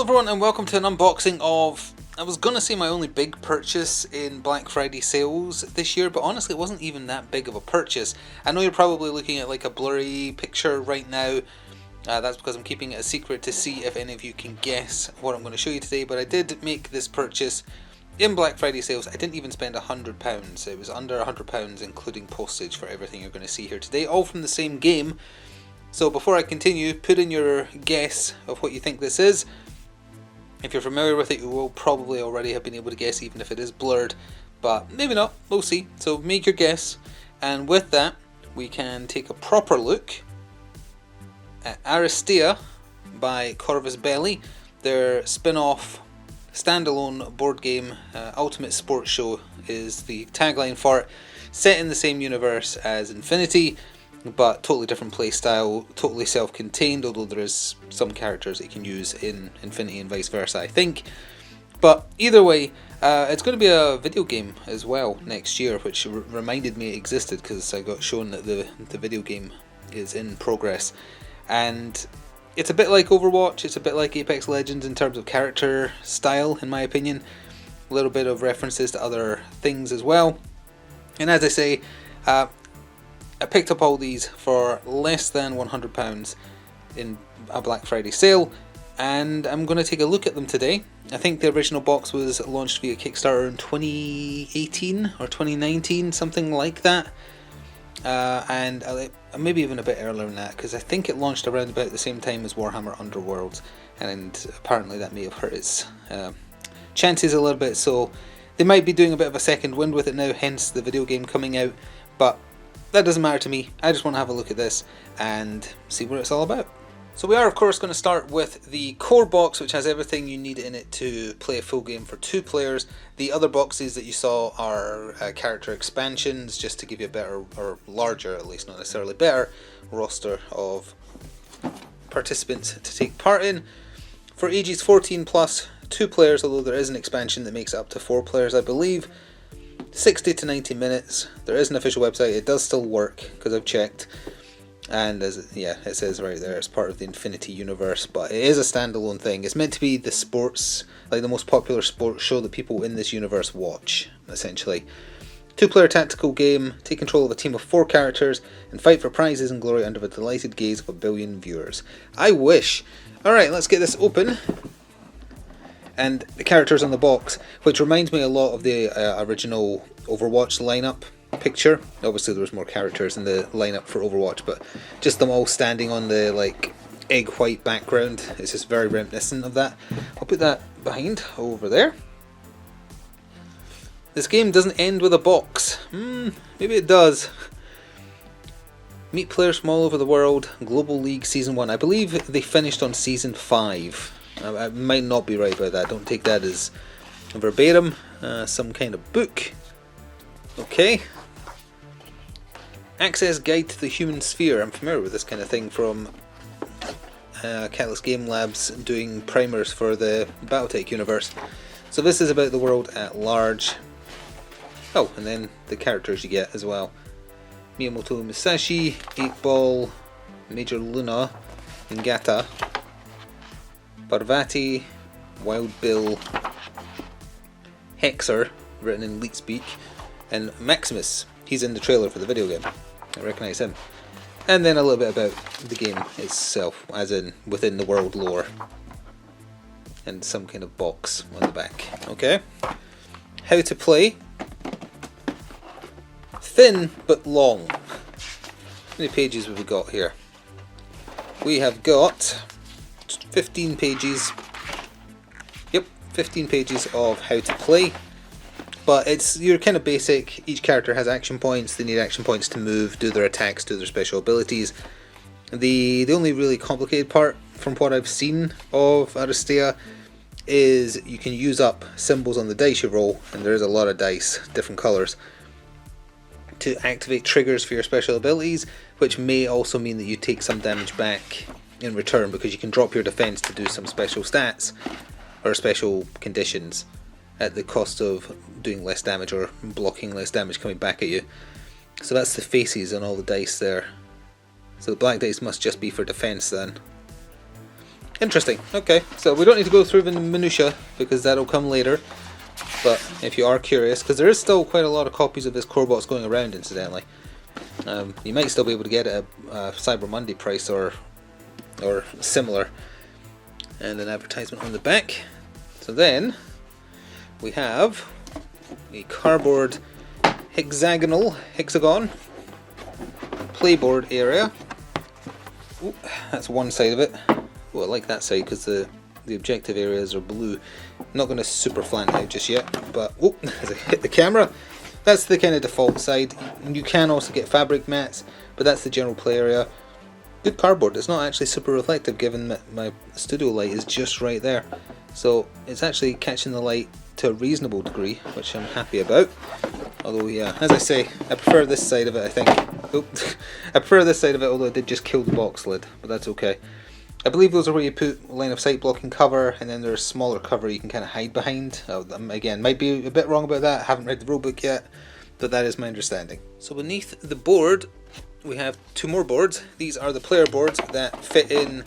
everyone and welcome to an unboxing of, I was gonna say my only big purchase in Black Friday sales this year, but honestly it wasn't even that big of a purchase. I know you're probably looking at like a blurry picture right now, that's because I'm keeping it a secret to see if any of you can guess what I'm going to show you today, but I did make this purchase in Black Friday sales. I didn't even spend £100, it was under £100 including postage for everything you're going to see here today, all from the same game. So before I continue, put in your guess of what you think this is. If you're familiar with it, you will probably already have been able to guess, even if it is blurred, but maybe not, we'll see. So make your guess, and with that, we can take a proper look at Aristeia by Corvus Belli, their spin-off standalone board game. Ultimate Sports Show is the tagline for it, set in the same universe as Infinity, but totally different play style, totally self-contained, although there is some characters that you can use in Infinity and vice versa, I think. But either way, it's going to be a video game as well next year, which reminded me it existed because I got shown that the video game is in progress. And it's a bit like Overwatch, it's a bit like Apex Legends in terms of character style, in my opinion. A little bit of references to other things as well. And as I say, I picked up all these for less than £100 in a Black Friday sale, and I'm going to take a look at them today. I think the original box was launched via Kickstarter in 2018 or 2019, something like that, and maybe even a bit earlier than that, because I think it launched around about the same time as Warhammer Underworld, and apparently that may have hurt its chances a little bit, so they might be doing a bit of a second wind with it now, hence the video game coming out, but that doesn't matter to me. I just want to have a look at this and see what it's all about. So we are of course going to start with the core box, which has everything you need in it to play a full game for 2 players. The other boxes that you saw are character expansions, just to give you a better, or larger at least, not necessarily better, roster of participants to take part in. For ages 14 plus, 2 players, although there is an expansion that makes it up to 4 players I believe. 60 to 90 minutes. There is an official website, it does still work because I've checked, and it says right there it's part of the Infinity universe, but it is a standalone thing. It's meant to be the sports, like the most popular sports show that people in this universe watch, essentially. 2-player tactical game, take control of a team of 4 characters and fight for prizes and glory under the delighted gaze of 1 billion viewers. I wish. Alright, let's get this open. And the characters on the box, which reminds me a lot of the original Overwatch lineup picture. Obviously there was more characters in the lineup for Overwatch, but just them all standing on the like egg white background, it's just very reminiscent of that. I'll put that behind over there. This game doesn't end with a box. Maybe it does. Meet players from all over the world, Global League Season 1. I believe they finished on Season 5. I might not be right about that, don't take that as verbatim. Some kind of book. Okay. Access Guide to the Human Sphere. I'm familiar with this kind of thing from Catalyst Game Labs doing primers for the Battletech universe. So this is about the world at large. Oh, and then the characters you get as well. Miyamoto Musashi, 8-Ball, Major Luna, Ngata, Parvati, Wild Bill, Hexer, written in Leet speak, and Maximus. He's in the trailer for the video game. I recognise him. And then a little bit about the game itself, as in within the world lore. And some kind of box on the back. Okay. How to play. Thin but long. How many pages have we got here? We have got 15 pages. Yep, 15 pages of how to play. But it's your kind of basic. Each character has action points. They need action points to move, do their attacks, do their special abilities. The only really complicated part, from what I've seen of Aristeia, is you can use up symbols on the dice you roll, and there is a lot of dice, different colours, to activate triggers for your special abilities, which may also mean that you take some damage back in return, because you can drop your defense to do some special stats or special conditions at the cost of doing less damage or blocking less damage coming back at you. So that's the faces on all the dice there. So the black dice must just be for defense then. Interesting. Okay, so we don't need to go through the minutiae because that'll come later. But if you are curious, because there is still quite a lot of copies of this core box going around, incidentally, you might still be able to get it at a Cyber Monday price or similar. And an advertisement on the back. So then we have a cardboard hexagon playboard area. Ooh, that's one side of it. Oh, I like that side because the objective areas are blue. I'm not going to super flatten out just yet, but oh, as I hit the camera, that's the kind of default side. You can also get fabric mats, but that's the general play area. Good cardboard. It's not actually super reflective given that my studio light is just right there. So it's actually catching the light to a reasonable degree, which I'm happy about. Although, yeah, as I say, I prefer this side of it, I think. Oh, I prefer this side of it, although it did just kill the box lid, but that's okay. I believe those are where you put line of sight blocking cover, and then there's a smaller cover you can kind of hide behind. Again, might be a bit wrong about that, I haven't read the rulebook yet, but that is my understanding. So beneath the board, we have two more boards. These are the player boards that fit in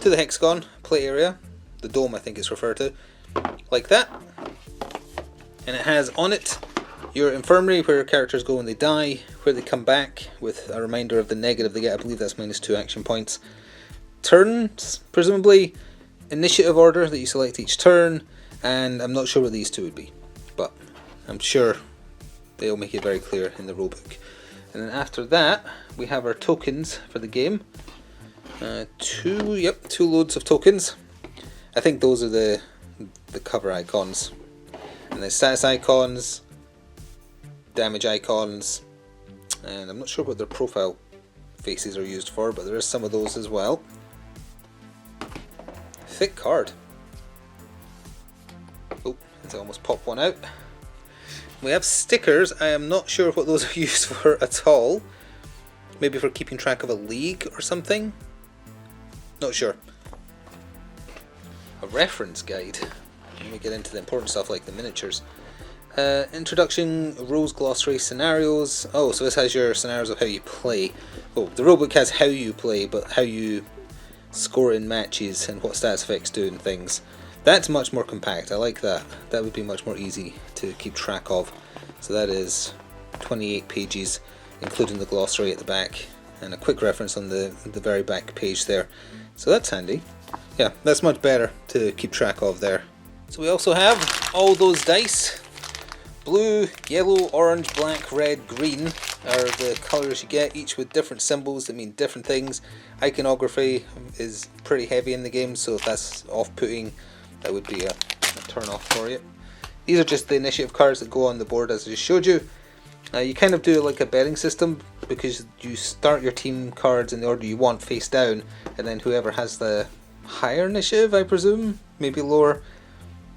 to the hexagon play area. The dome, I think it's referred to. Like that. And it has on it your infirmary, where your characters go when they die, where they come back, with a reminder of the negative they get. I believe that's -2 action points. Turns, presumably, initiative order that you select each turn, and I'm not sure what these two would be, but I'm sure they'll make it very clear in the rulebook. And then after that, we have our tokens for the game. Two loads of tokens. I think those are the cover icons. And then status icons, damage icons, and I'm not sure what their profile faces are used for, but there is some of those as well. Thick card. Oh, I almost popped one out. We have stickers. I am not sure what those are used for at all. Maybe for keeping track of a league or something? Not sure. A reference guide. Let me get into the important stuff like the miniatures. Introduction, rules, glossary, scenarios. Oh, so this has your scenarios of how you play. Oh, the rulebook has how you play, but how you score in matches and what stats effects do and things. That's much more compact. I like that. That would be much more easy to keep track of. So that is 28 pages, including the glossary at the back, and a quick reference on the very back page there. So that's handy. Yeah, that's much better to keep track of there. So we also have all those dice. Blue, yellow, orange, black, red, green are the colours you get, each with different symbols that mean different things. Iconography is pretty heavy in the game, so if that's off-putting, that would be a turn-off for you. These are just the initiative cards that go on the board as I just showed you. You kind of do like a betting system, because you start your team cards in the order you want face down, and then whoever has the higher initiative, I presume, maybe lower,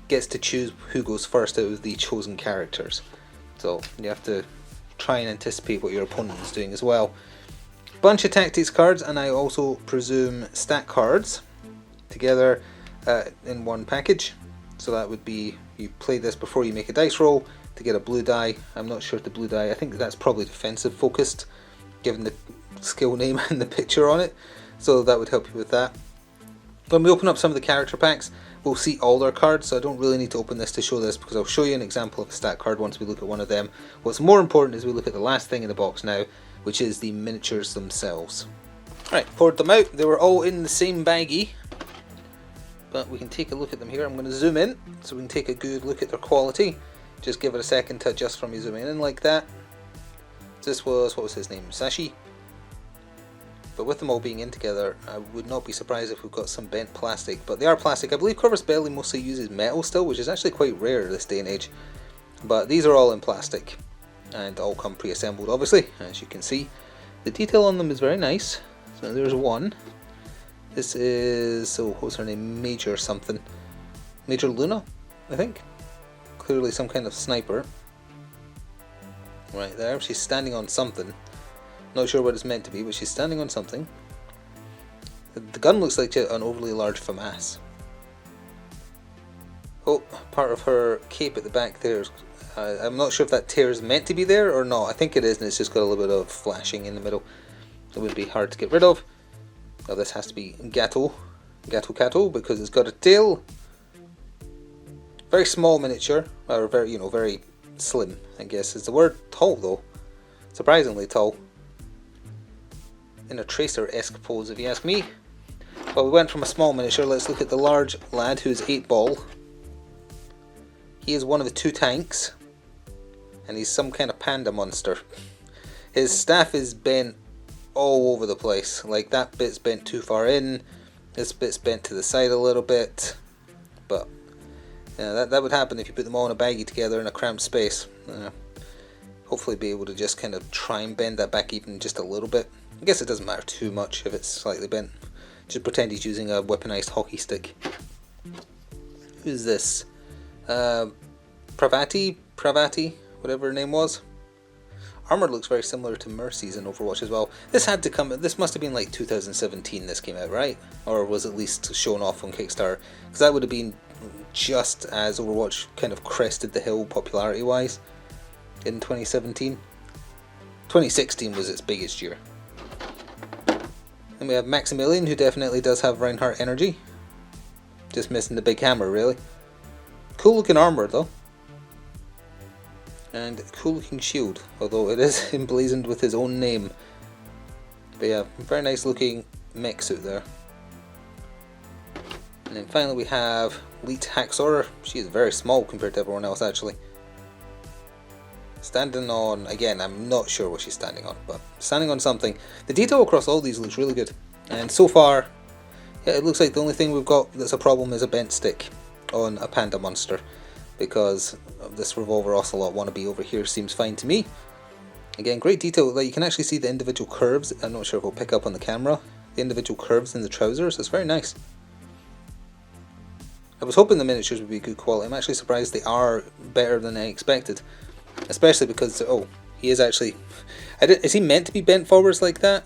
gets to choose who goes first out of the chosen characters. So you have to try and anticipate what your opponent is doing as well. Bunch of tactics cards, and I also presume stat cards together in one package. So that would be, you play this before you make a dice roll to get a blue die. I'm not sure if the blue die, I think that's probably defensive focused given the skill name and the picture on it, so that would help you with that. When we open up some of the character packs, we'll see all their cards, so I don't really need to open this to show this, because I'll show you an example of a stat card once we look at one of them. What's more important is we look at the last thing in the box now, which is the miniatures themselves. Right, poured them out. They were all in the same baggie, but we can take a look at them here. I'm going to zoom in so we can take a good look at their quality. Just give it a second to adjust from me zooming in like that. This was, what was his name? Sashi? But with them all being in together, I would not be surprised if we've got some bent plastic. But they are plastic. I believe Corvus Belli mostly uses metal still, which is actually quite rare this day and age. But these are all in plastic, and all come pre-assembled, obviously, as you can see. The detail on them is very nice. So there's one. This is, so what was her name? Major something. Major Luna, I think. Clearly some kind of sniper. Right there, she's standing on something. Not sure what it's meant to be, but she's standing on something. The gun looks like an overly large FAMAS. Oh, part of her cape at the back there. I'm not sure if that tear is meant to be there or not. I think it is, and it's just got a little bit of flashing in the middle. It would be hard to get rid of. Oh, this has to be Gato. Gato because it's got a tail. Very small miniature, or very, very slim, I guess is the word. Tall though, surprisingly tall. In a Tracer-esque pose, if you ask me. Well, we went from a small miniature. Let's look at the large lad who's 8-ball. He is one of the 2 tanks, and he's some kind of panda monster. His staff is bent all over the place. Like, that bit's bent too far in, this bit's bent to the side a little bit, but that would happen if you put them all in a baggie together in a cramped space. Hopefully be able to just kind of try and bend that back even just a little bit. I guess it doesn't matter too much if it's slightly bent. Just pretend he's using a weaponized hockey stick. Who's this? Pravati, whatever her name was. Armor looks very similar to Mercy's in Overwatch as well. This had to come. This must have been like 2017. This came out, right? Or was at least shown off on Kickstarter? Because that would have been just as Overwatch kind of crested the hill popularity-wise in 2017. 2016 was its biggest year. Then we have Maximilian, who definitely does have Reinhardt energy. Just missing the big hammer, really. Cool looking armor though. And cool looking shield, although it is emblazoned with his own name. But yeah, very nice looking mech suit there. And then finally we have Leet Haxor. She is very small compared to everyone else actually. Standing on, again, I'm not sure what she's standing on, but standing on something. The detail across all these looks really good. And so far, yeah, it looks like the only thing we've got that's a problem is a bent stick on a panda monster. Because of this Revolver Ocelot wannabe over here seems fine to me. Again, great detail. Like, you can actually see the individual curves. I'm not sure if we'll pick up on the camera. The individual curves in the trousers. It's very nice. I was hoping the miniatures would be good quality. I'm actually surprised they are better than I expected. Especially because, oh, he is actually... is he meant to be bent forwards like that?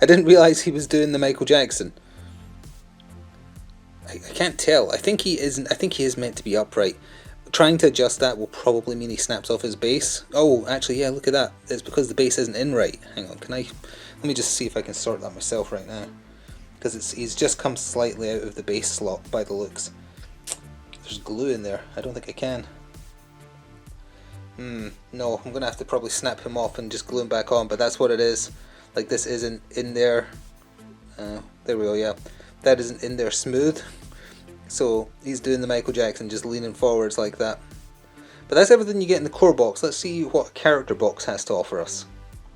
I didn't realise he was doing the Michael Jackson. I can't tell. I think he isn't. I think he is meant to be upright. Trying to adjust that will probably mean he snaps off his base. Oh, actually, yeah, look at that. It's because the base isn't in right. Hang on, let me just see if I can sort that myself right now. Because he's just come slightly out of the base slot by the looks. There's glue in there. I don't think I can. No, I'm going to have to probably snap him off and just glue him back on, but that's what it is. Like, this isn't in there. There we go, yeah. That isn't in there smooth. So he's doing the Michael Jackson, just leaning forwards like that. But that's everything you get in the core box. Let's see what a character box has to offer us.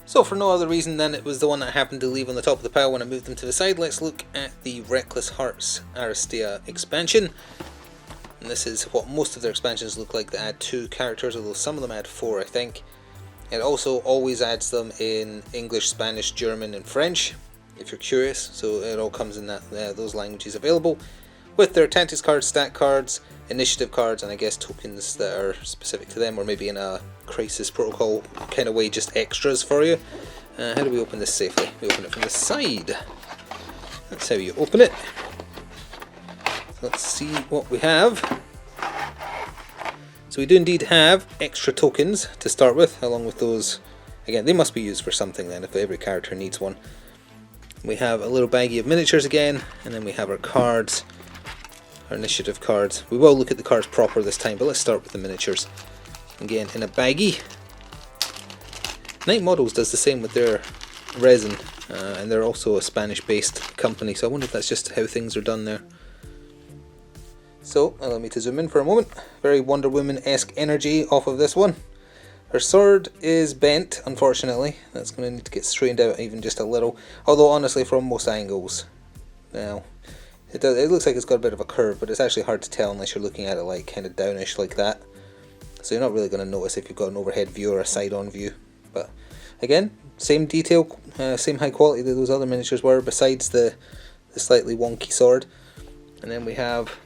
So for no other reason than it was the one that I happened to leave on the top of the pile when I moved them to the side, let's look at the Reckless Hearts Aristeia expansion. And this is what most of their expansions look like that add 2 characters, although some of them add 4, I think. It also always adds them in English, Spanish, German and French, if you're curious. So it all comes in those languages available, with their tactics cards, stat cards, initiative cards, and I guess tokens that are specific to them, or maybe in a crisis protocol kind of way, just extras for you. How do we open this safely? We open it from the side. That's how you open it. Let's see what we have. So we do indeed have extra tokens to start with, along with those. Again, they must be used for something then, if every character needs one. We have a little baggie of miniatures again, and then we have our cards, our initiative cards. We will look at the cards proper this time, but let's start with the miniatures. Again, in a baggie. Night Models does the same with their resin, and they're also a Spanish-based company, so I wonder if that's just how things are done there. So, allow me to zoom in for a moment. Very Wonder Woman-esque energy off of this one. Her sword is bent, unfortunately. That's going to need to get straightened out even just a little. Although, honestly, from most angles, now it looks like it's got a bit of a curve, but it's actually hard to tell unless you're looking at it like kind of downish like that. So you're not really going to notice if you've got an overhead view or a side-on view. But again, same detail, same high quality that those other miniatures were, besides the slightly wonky sword. And then we have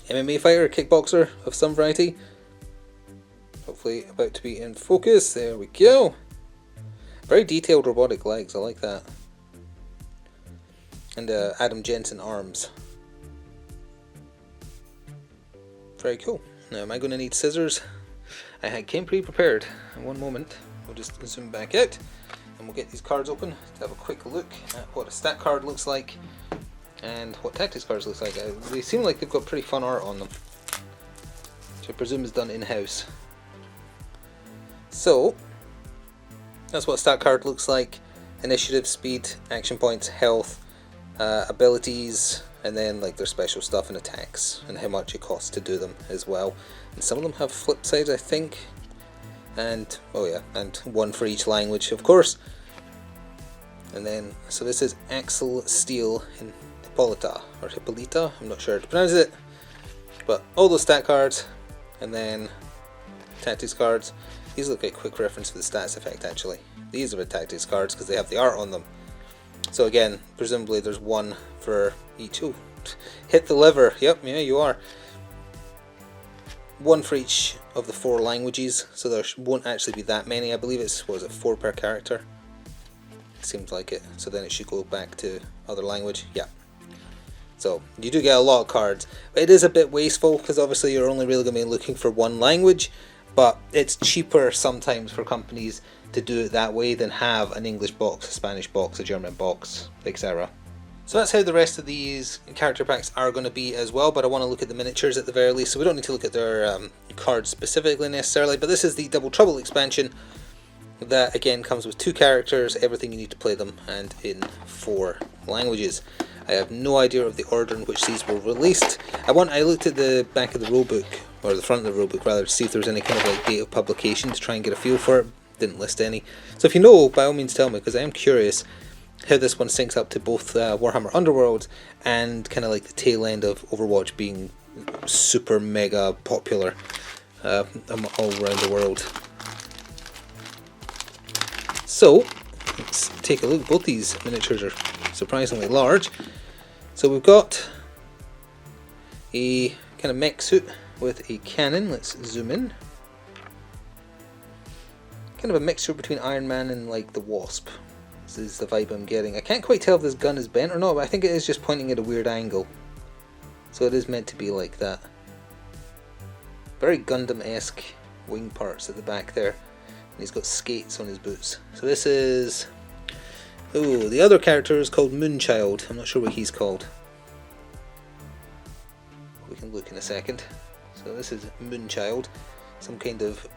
MMA fighter, kickboxer of some variety. Hopefully about to be in focus. There we go. Very detailed robotic legs, I like that. And Adam Jensen arms. Very cool. Now, am I going to need scissors? I came pre-prepared. In one moment, we'll just zoom back out and we'll get these cards open to have a quick look at what a stat card looks like and what tactics cards looks like. They seem like they've got pretty fun art on them, which I presume is done in-house. So that's what a stat card looks like: initiative, speed, action points, health, abilities, and then like their special stuff and attacks, and how much it costs to do them as well. And some of them have flip sides, I think. And oh yeah, and one for each language, of course. And then, so this is Axel Steel in Hippolyta, or Hippolyta, I'm not sure how to pronounce it. But all those stat cards, and then tactics cards. These look like a quick reference for the stats effect actually. These are the tactics cards because they have the art on them. So again, presumably there's one for each. Ooh, hit the lever, yep, yeah you are. One for each of the 4 languages, so there won't actually be that many. I believe it's, what is it, 4 per character? Seems like it. So then it should go back to other language. Yeah. So you do get a lot of cards. But it is a bit wasteful because obviously you're only really going to be looking for one language. But it's cheaper sometimes for companies to do it that way than have an English box, a Spanish box, a German box, etc. So that's how the rest of these character packs are going to be as well, but I want to look at the miniatures at the very least, so we don't need to look at their cards specifically necessarily. But this is the Double Trouble expansion that again comes with 2 characters, everything you need to play them, and in 4 languages. I have no idea of the order in which these were released. I looked at the back of the rulebook, or the front of the rulebook rather, to see if there was any kind of like date of publication to try and get a feel for it. Didn't list any. So if you know, by all means tell me, because I am curious how this one syncs up to both Warhammer Underworld and kind of like the tail end of Overwatch being super mega popular all around the world. So let's take a look. Both these miniatures are surprisingly large. So we've got a kind of mech suit with a cannon. Let's zoom in. Kind of a mixture between Iron Man and like the Wasp. This is the vibe I'm getting. I can't quite tell if this gun is bent or not, but I think it is just pointing at a weird angle. So it is meant to be like that. Very Gundam-esque wing parts at the back there. And he's got skates on his boots. So this is... oh, the other character is called Moonchild. I'm not sure what he's called. We can look in a second. So this is Moonchild. Some kind of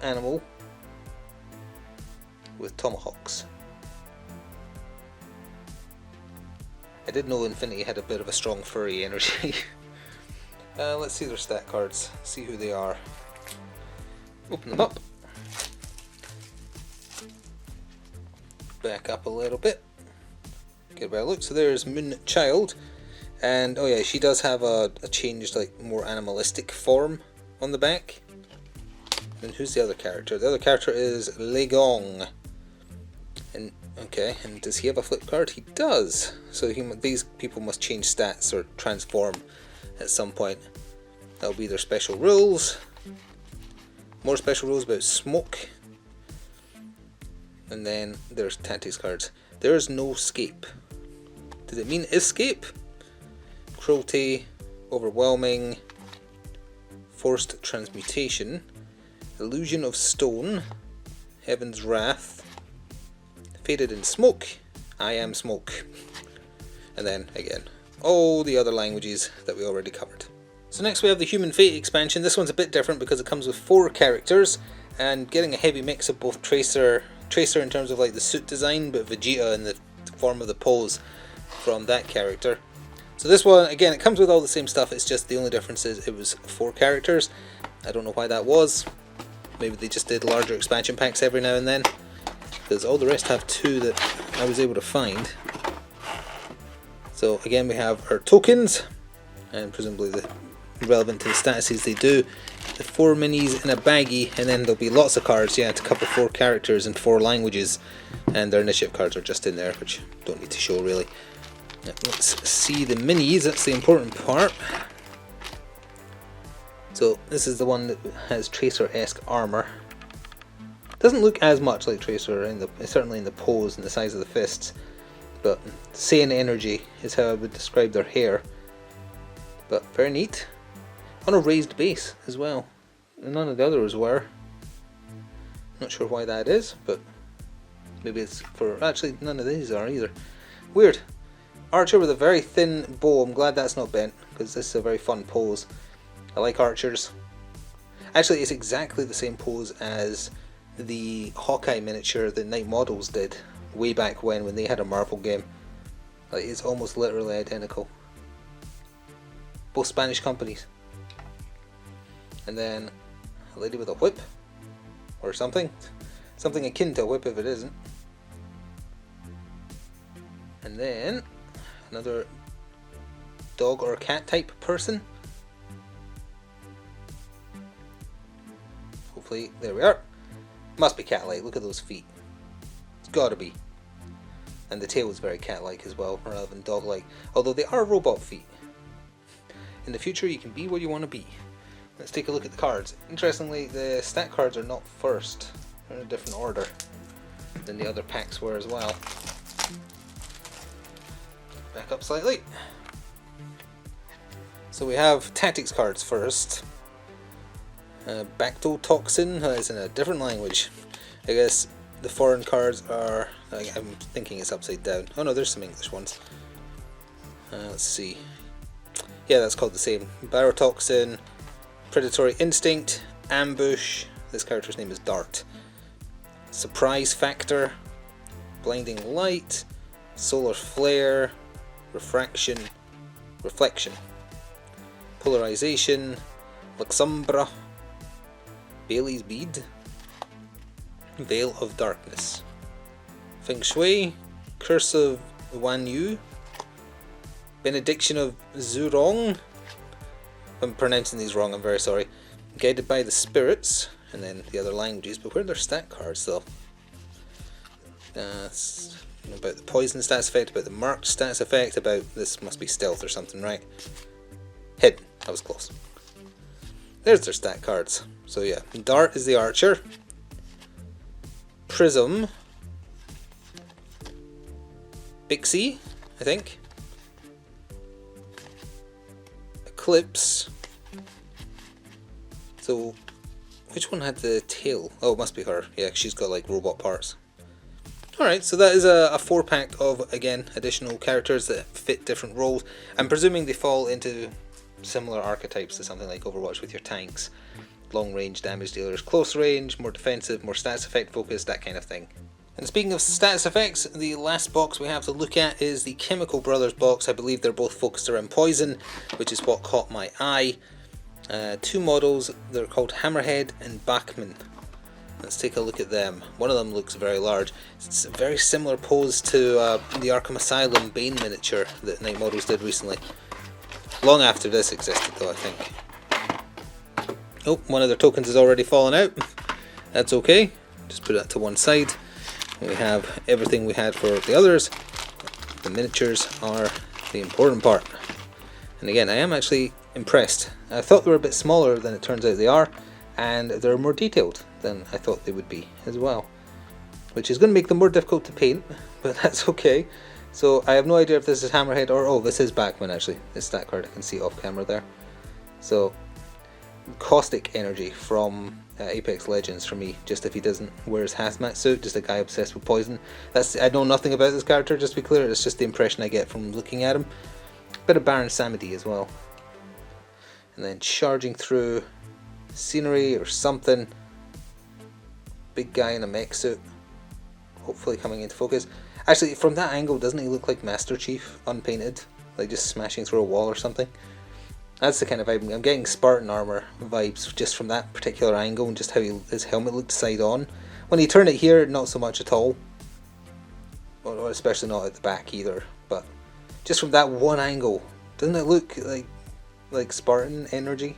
animal with tomahawks. I did know Infinity had a bit of a strong furry energy. Let's see their stat cards, see who they are. Open them up. Back up a little bit. Get a better look. So there's Moonchild. And oh yeah, she does have a changed, like, more animalistic form on the back. And who's the other character? The other character is Legong. And okay, and does he have a flip card? He does. So these people must change stats or transform at some point. That'll be their special rules. More special rules about smoke. And then there's tactics cards. There's no escape. Does it mean escape? Cruelty, overwhelming, forced transmutation, illusion of stone, heaven's wrath, faded in smoke, I am smoke, and then again all the other languages that we already covered. So next we have the Human Fate expansion. This one's a bit different because it comes with 4 characters and getting a heavy mix of both Tracer in terms of like the suit design, but Vegeta in the form of the pose from that character. So this one, again, it comes with all the same stuff, it's just the only difference is it was 4 characters. I don't know why that was. Maybe they just did larger expansion packs every now and then, because all the rest have 2 that I was able to find. So again, we have our tokens, and presumably relevant to the statuses they do. The 4 minis in a baggie, and then there'll be lots of cards, yeah, to cover 4 characters in 4 languages, and their initiative cards are just in there, which don't need to show really. Let's see the minis, that's the important part. So this is the one that has Tracer-esque armour. Doesn't look as much like Tracer, certainly in the pose and the size of the fists, but Saiyan energy is how I would describe their hair. But very neat. On a raised base as well. None of the others were. Not sure why that is, but maybe it's for... actually, none of these are either. Weird. Archer with a very thin bow. I'm glad that's not bent, because this is a very fun pose. I like archers. Actually, it's exactly the same pose as the Hawkeye miniature that Night Models did way back when they had a Marvel game. Like, it's almost literally identical. Both Spanish companies. And then a lady with a whip, or something. Something akin to a whip if it isn't. And then another dog or cat type person. Hopefully, there we are. Must be cat-like, look at those feet. It's gotta be. And the tail is very cat-like as well, rather than dog-like. Although they are robot feet. In the future, you can be what you want to be. Let's take a look at the cards. Interestingly, the stat cards are not first. They're in a different order than the other packs were as well. Back up slightly. So we have tactics cards first. Bactotoxin is in a different language. I guess the foreign cards are... I'm thinking it's upside down. Oh no, there's some English ones. Let's see. Yeah, that's called the same. Barotoxin, Predatory Instinct, Ambush. This character's name is Dart. Surprise Factor, Blinding Light, Solar Flare, Reflection, Polarization, Luxumbra, Bailey's Bead, Veil of Darkness, Feng Shui, Curse of Wan Yu, Benediction of Zurong. If I'm pronouncing these wrong, I'm very sorry. Guided by the Spirits, and then the other languages, but where are their stat cards though? About the poison stats effect, about the marked stats effect, about this must be stealth or something, right? Hidden, that was close. There's their stat cards. So yeah, Dart is the archer. Prism. Bixie, I think. Eclipse. So, which one had the tail? Oh, it must be her. Yeah, she's got like robot parts. Alright, so that is a 4-pack of, again, additional characters that fit different roles. I'm presuming they fall into similar archetypes to something like Overwatch with your tanks. Long range damage dealers, close range, more defensive, more stats effect focused, that kind of thing. And speaking of stats effects, the last box we have to look at is the Chemical Brothers box. I believe they're both focused around poison, which is what caught my eye. 2 models, they're called Hammerhead and Bachman. Let's take a look at them. One of them looks very large. It's a very similar pose to the Arkham Asylum Bane miniature that Night Models did recently. Long after this existed though, I think. Oh, one of their tokens has already fallen out. That's okay. Just put that to one side. We have everything we had for the others. The miniatures are the important part. And again, I am actually impressed. I thought they were a bit smaller than it turns out they are, and they're more detailed than I thought they would be as well. Which is going to make them more difficult to paint, but that's okay. So I have no idea if this is Hammerhead or... oh, this is Bachman actually. This stat card, I can see off camera there. So, caustic energy from Apex Legends for me, just if he doesn't wear his hazmat suit, just a guy obsessed with poison. I know nothing about this character, just to be clear, it's just the impression I get from looking at him. Bit of Baron Samedi as well. And then charging through scenery or something. Big guy in a mech suit, hopefully coming into focus. Actually, from that angle, doesn't he look like Master Chief, unpainted? Like just smashing through a wall or something? That's the kind of vibe I'm getting. Spartan armor vibes just from that particular angle, and just how his helmet looked side on. When you turn it here, not so much at all. Well, especially not at the back either. But just from that one angle, doesn't it look like Spartan energy?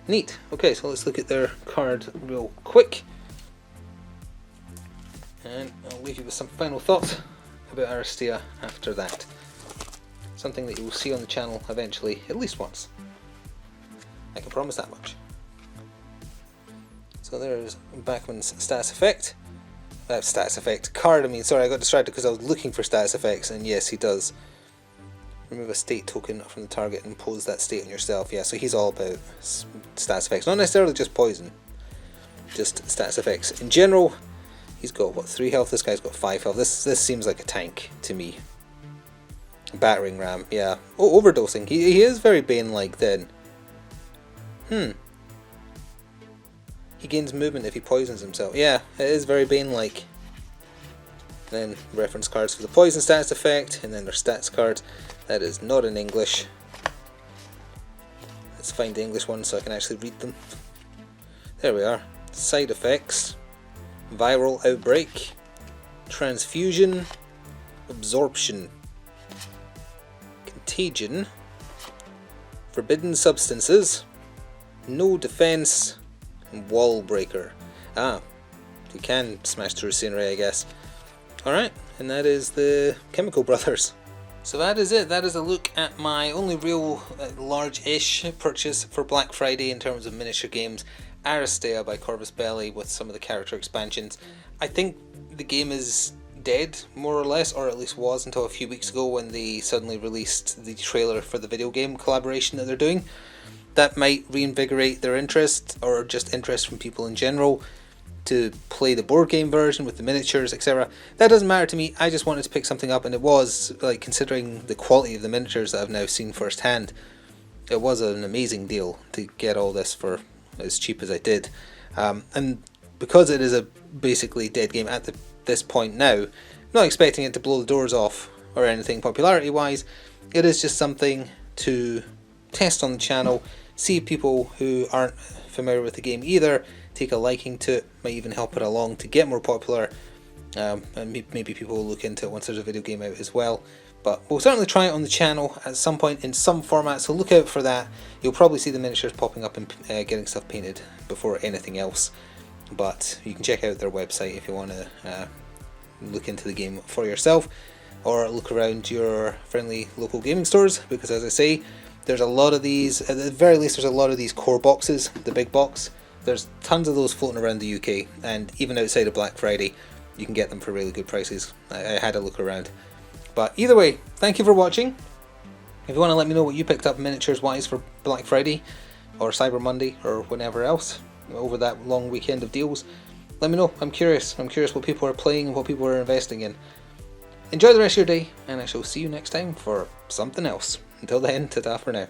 Neat. Okay, so let's look at their card real quick. And I'll leave you with some final thoughts about Aristeia after that. Something that you will see on the channel eventually, at least once. I can promise that much. So there's Bachman's stats effect. Stats effect card, I mean, sorry, I got distracted because I was looking for stats effects, and yes, he does. Remove a state token from the target and impose that state on yourself. Yeah, so he's all about stats effects. Not necessarily just poison, just stats effects. In general, he's got, what, 3 health? This guy's got 5 health. This seems like a tank to me. Battering ram, yeah. Oh, overdosing. He is very Bane-like then. He gains movement if he poisons himself. Yeah, it is very Bane-like. Then reference cards for the poison stats effect, and then their stats card. That is not in English. Let's find the English one so I can actually read them. There we are. Side effects. Viral outbreak. Transfusion. Absorption. Contagion. Forbidden substances. No defense. And wall breaker. Ah, you can smash through scenery, I guess. Alright, and that is the Chemical Brothers. So that is it. That is a look at my only real large-ish purchase for Black Friday in terms of miniature games. Aristeia by Corvus Belli with some of the character expansions. I think the game is dead, more or less, or at least was until a few weeks ago when they suddenly released the trailer for the video game collaboration that they're doing. That might reinvigorate their interest, or just interest from people in general, to play the board game version with the miniatures, etc. That doesn't matter to me. I just wanted to pick something up, and it was, like, considering the quality of the miniatures that I've now seen firsthand, it was an amazing deal to get all this for as cheap as I did. And because it is a basically dead game at this point now, I'm not expecting it to blow the doors off or anything popularity wise. It is just something to test on the channel, see if people who aren't familiar with the game either take a liking to it, might even help it along to get more popular, and maybe people will look into it once there's a video game out as well. But we'll certainly try it on the channel at some point in some format, so look out for that. You'll probably see the miniatures popping up and getting stuff painted before anything else, but you can check out their website if you want to look into the game for yourself, or look around your friendly local gaming stores, because as I say, there's a lot of these, at the very least there's a lot of these core boxes, the big box. There's tons of those floating around the UK, and even outside of Black Friday you can get them for really good prices. I had a look around. But either way, thank you for watching. If you want to let me know what you picked up miniatures wise for Black Friday or Cyber Monday or whenever else over that long weekend of deals, let me know. I'm curious what people are playing and what people are investing in. Enjoy the rest of your day, and I shall see you next time for something else. Until then, ta-ta for now.